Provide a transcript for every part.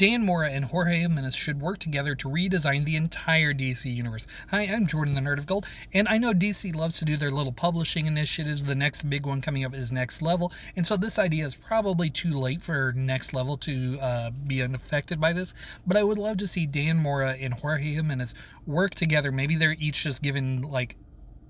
Dan Mora and Jorge Jimenez should work together to redesign the entire DC universe. Hi, I'm Jordan the Nerd of Gold, and I know DC loves to do their little publishing initiatives. The next big one coming up is Next Level, and so this idea is probably too late for Next Level to be unaffected by this, but I would love to see Dan Mora and Jorge Jimenez work together. Maybe they're each just given, like,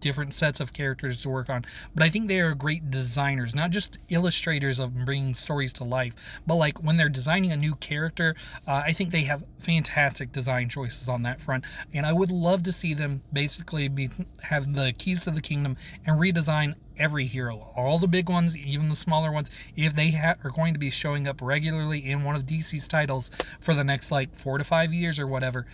different sets of characters to work on, but I think they are great designers, not just illustrators of bringing stories to life, but like when they're designing a new character, I think they have fantastic design choices on that front, and I would love to see them basically have the keys to the kingdom and redesign every hero, all the big ones, even the smaller ones, if they are going to be showing up regularly in one of DC's titles for the next like 4 to 5 years or whatever.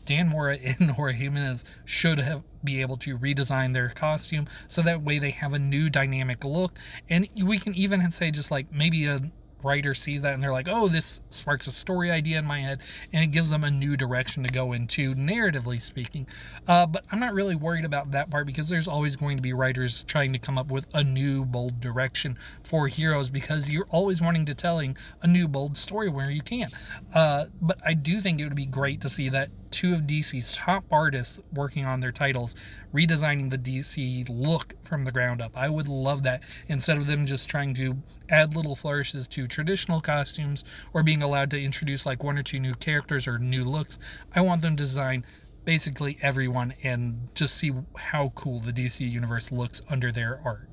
Dan Mora and Jorge Jimenez should be able to redesign their costume so that way they have a new dynamic look. And we can even say just like maybe a writer sees that and they're like, oh, this sparks a story idea in my head, and it gives them a new direction to go into, narratively speaking. But I'm not really worried about that part because there's always going to be writers trying to come up with a new, bold direction for heroes because you're always wanting to telling a new, bold story where you can. But I do think it would be great to see that two of DC's top artists working on their titles, redesigning the DC look from the ground up. I would love that instead of them just trying to add little flourishes to traditional costumes or being allowed to introduce like one or two new characters or new looks. I want them to design basically everyone and just see how cool the DC universe looks under their art.